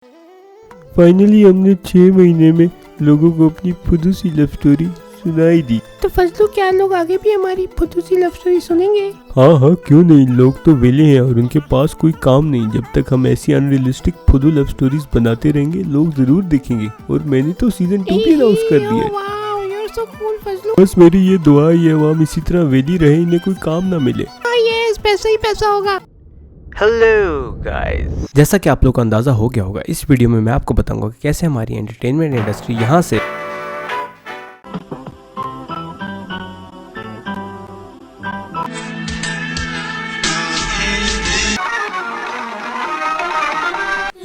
Finally हमने 6 महीने में लोगों को अपनी फुदू सी लव स्टोरी सुनाई दी। तो फजलू, क्या लोग आगे भी हमारी फुदू सी लव स्टोरी सुनेंगे? हाँ, क्यों नहीं। लोग तो वेले हैं और उनके पास कोई काम नहीं। जब तक हम ऐसी अनरियलिस्टिक फुदू लव स्टोरीज बनाते रहेंगे लोग जरूर देखेंगे। और मैंने तो सीजन 2 भी अनाउंस कर दिया है। So cool, Fazlu. बस मेरी ये दुआ है ये अवाम इसी तरह वेली रहे, इन्हें कोई काम ना मिले। यस, पैसा ही पैसा होगा। हेलो गाइस, जैसा कि आप लोग को अंदाज़ा हो गया होगा, इस वीडियो में मैं आपको बताऊंगा कि कैसे हमारी एंटरटेनमेंट इंडस्ट्री यहाँ से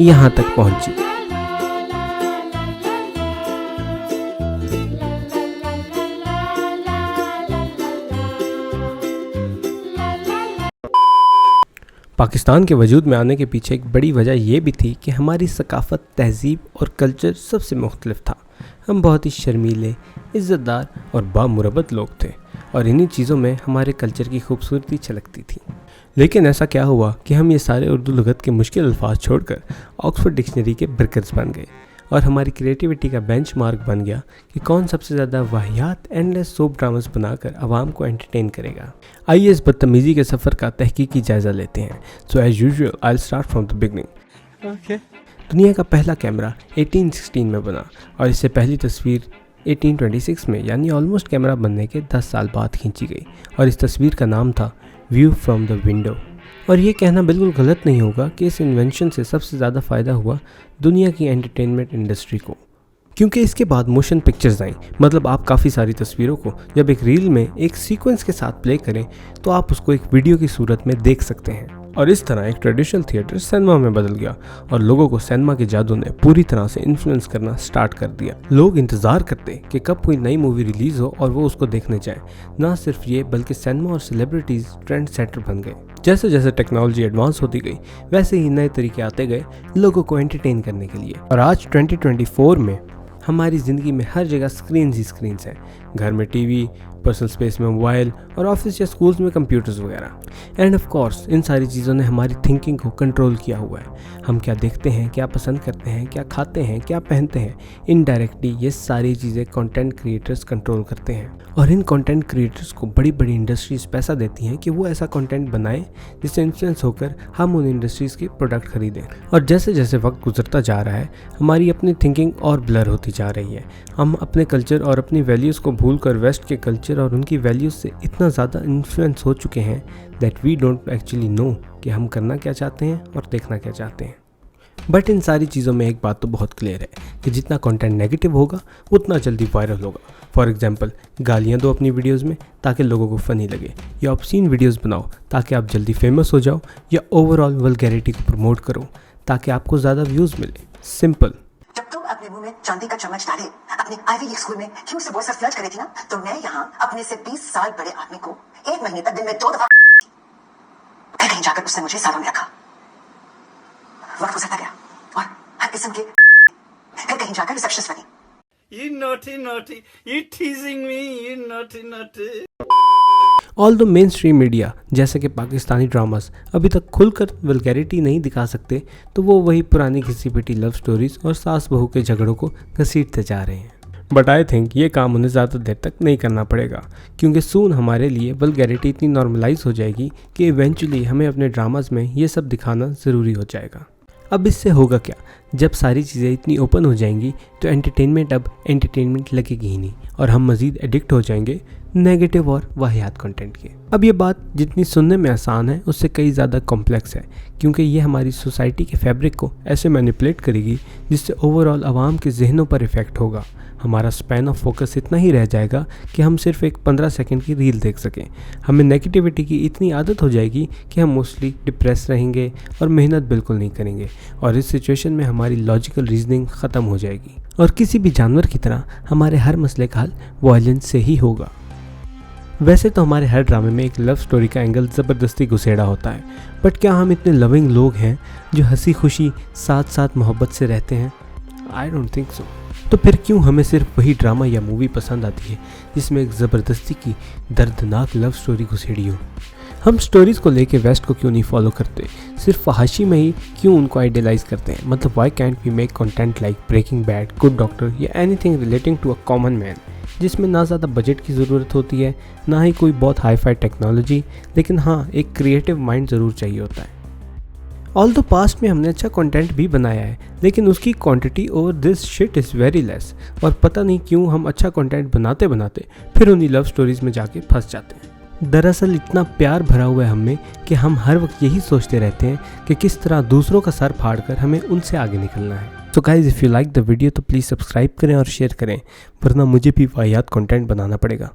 यहाँ तक पहुँची। पाकिस्तान के वजूद में आने के पीछे एक बड़ी वजह यह भी थी कि हमारी सकाफ़त, तहज़ीब और कल्चर सबसे मुख्तलिफ था। हम बहुत ही शर्मीले, इज़्ज़तदार और बामुरब्बत लोग थे और इन्हीं चीज़ों में हमारे कल्चर की खूबसूरती छलकती थी। लेकिन ऐसा क्या हुआ कि हम ये सारे उर्दू लुगत के मुश्किल अल्फाज छोड़कर ऑक्सफोर्ड डिक्शनरी के बरकर्स बन गए और हमारी क्रिएटिविटी का बेंचमार्क बन गया कि कौन सबसे ज़्यादा वाहियात एंडलेस सोप ड्रामास बनाकर आवाम को एंटरटेन करेगा। आइए इस बदतमीज़ी के सफ़र का तहकीकी जायज़ा लेते हैं। So as usual I will start from the beginning. दुनिया का पहला कैमरा 1816 में बना और इससे पहली तस्वीर 1826 में यानी ऑलमोस्ट कैमरा बनने के 10 साल बाद खींची गई और इस तस्वीर का नाम था व्यू फ्रॉम द विंडो। और ये कहना बिल्कुल गलत नहीं होगा कि इस इन्वेंशन से सबसे ज़्यादा फ़ायदा हुआ दुनिया की एंटरटेनमेंट इंडस्ट्री को, क्योंकि इसके बाद मोशन पिक्चर्स आई। मतलब आप काफ़ी सारी तस्वीरों को जब एक रील में एक सीक्वेंस के साथ प्ले करें तो आप उसको एक वीडियो की सूरत में देख सकते हैं। और इस तरह एक ट्रेडिशनल थिएटर सिनेमा में बदल गया और लोगों को सिनेमा के जादू ने पूरी तरह से इन्फ्लुएंस करना स्टार्ट कर दिया। लोग इंतज़ार करते कि कब कोई नई मूवी रिलीज़ हो और वो उसको देखने जाए। ना सिर्फ ये बल्कि सिनेमा और सेलिब्रिटीज़ ट्रेंड सेटर बन गए। जैसे जैसे टेक्नोलॉजी एडवांस होती गई वैसे ही नए तरीके आते गए लोगों को एंटरटेन करने के लिए। और आज 2024 में हमारी ज़िंदगी में हर जगह स्क्रीन्स ही स्क्रीन्स हैं। घर में टीवी, पर्सनल स्पेस में मोबाइल और ऑफिस या स्कूल्स में कंप्यूटर्स वगैरह। एंड ऑफ कोर्स इन सारी चीज़ों ने हमारी थिंकिंग को कंट्रोल किया हुआ है। हम क्या देखते हैं, क्या पसंद करते हैं, क्या खाते हैं, क्या पहनते हैं, इनडायरेक्टली ये सारी चीज़ें कंटेंट क्रिएटर्स कंट्रोल करते हैं। और इन कंटेंट क्रिएटर्स को बड़ी बड़ी इंडस्ट्रीज़ पैसा देती हैं कि वो ऐसा कंटेंट बनाएं जिससे इन्फ्लुएंस होकर हम उन इंडस्ट्रीज़ के प्रोडक्ट खरीदें। और जैसे जैसे वक्त गुजरता जा रहा है हमारी अपनी थिंकिंग और ब्लर होती जा रही है। हम अपने कल्चर और अपनी वैल्यूज़ को भूलकर वेस्ट के कल्चर और उनकी वैल्यूज़ से इतना ज़्यादा इन्फ्लुएंस हो चुके हैं that we don't actually know कि हम करना क्या चाहते हैं और देखना क्या चाहते हैं। बट इन सारी चीज़ों में एक बात तो बहुत क्लियर है कि जितना कंटेंट नेगेटिव होगा उतना जल्दी वायरल होगा। फॉर एग्जांपल, गालियाँ दो अपनी वीडियोस में ताकि लोगों को फ़नी लगे, या ऑब्सीन वीडियोस बनाओ ताकि आप जल्दी फेमस हो जाओ, या ओवरऑल वल्गैरिटी को प्रमोट करो ताकि आपको ज़्यादा व्यूज़ मिले। सिंपल। जब तुम अपने मुंह में चांदी का चम्मच डाले अपने आईवी लीग स्कूल में क्यों से बहुत फ्लर्ट करी थी ना, तो मैं यहाँ अपने से 20 साल बड़े आदमी को 1 महीने तक दिन में 2 दफा कहीं जाकर उसने मुझे सालों में रखा। वक्त गुजरता गया और हर किस्म के फिर कहीं जाकर रिसेप्शनिस्ट बनी। you naughty, you teasing me, you naughty. All the main stream media जैसे कि पाकिस्तानी ड्रामास अभी तक खुलकर वल्गैरिटी नहीं दिखा सकते, तो वो वही पुरानी घिसी पिटी लव स्टोरीज और सास बहू के झगड़ों को घसीटते जा रहे हैं। बट आई थिंक ये काम उन्हें ज़्यादा देर तक नहीं करना पड़ेगा, क्योंकि सून हमारे लिए वल्गैरिटी इतनी नॉर्मलाइज हो जाएगी कि इवेंचुअली हमें अपने ड्रामास में ये सब दिखाना ज़रूरी हो जाएगा। अब इससे होगा क्या, जब सारी चीज़ें इतनी ओपन हो जाएंगी तो एंटरटेनमेंट अब एंटरटेनमेंट लगेगी ही नहीं और हम मज़ीद एडिक्ट हो जाएंगे नेगेटिव और वाहियात कंटेंट के। अब ये बात जितनी सुनने में आसान है उससे कई ज़्यादा कॉम्प्लेक्स है, क्योंकि ये हमारी सोसाइटी के फैब्रिक को ऐसे मैनिपुलेट करेगी जिससे ओवरऑल आवाम के जहनों पर इफ़ेक्ट होगा। हमारा स्पैन ऑफ फोकस इतना ही रह जाएगा कि हम सिर्फ एक 15 सेकंड की रील देख सकें। हमें नेगेटिविटी की इतनी आदत हो जाएगी कि हम मोस्टली डिप्रेस रहेंगे और मेहनत बिल्कुल नहीं करेंगे। और इस सिचुएशन में हमारी लॉजिकल रीजनिंग ख़त्म हो जाएगी और किसी भी जानवर की तरह हमारे हर मसले का हल वायलेंस से ही होगा। वैसे तो हमारे हर ड्रामे में एक लव स्टोरी का एंगल ज़बरदस्ती घुसेड़ा होता है, बट क्या हम इतने लविंग लोग हैं जो हंसी खुशी साथ साथ मोहब्बत से रहते हैं? I don't think so. तो फिर क्यों हमें सिर्फ वही ड्रामा या मूवी पसंद आती है जिसमें एक ज़बरदस्ती की दर्दनाक लव स्टोरी घुसेड़ी हो? हम स्टोरीज को लेके वेस्ट को क्यों नहीं फॉलो करते, सिर्फ फहाशी में ही क्यों उनको आइडियलाइज करते हैं। मतलब why can't we make content like Breaking Bad, Good Doctor या anything relating to a common man, जिसमें ना ज़्यादा बजट की ज़रूरत होती है, ना ही कोई बहुत हाई फाई टेक्नोलॉजी, लेकिन हाँ एक क्रिएटिव माइंड ज़रूर चाहिए होता है। ऑल्दो पास्ट में हमने अच्छा कंटेंट भी बनाया है, लेकिन उसकी quantity over this shit is very less, और पता नहीं क्यों हम अच्छा कंटेंट बनाते बनाते फिर उन्हीं लव स्टोरीज में जाके फंस जाते हैं। दरअसल इतना प्यार भरा हुआ है हमें कि हम हर वक्त यही सोचते रहते हैं कि किस तरह दूसरों का सर फाड़कर हमें उनसे आगे निकलना है। तो guys if you like the video तो प्लीज़ सब्सक्राइब करें और शेयर करें, वरना मुझे भी वाहियात कंटेंट बनाना पड़ेगा।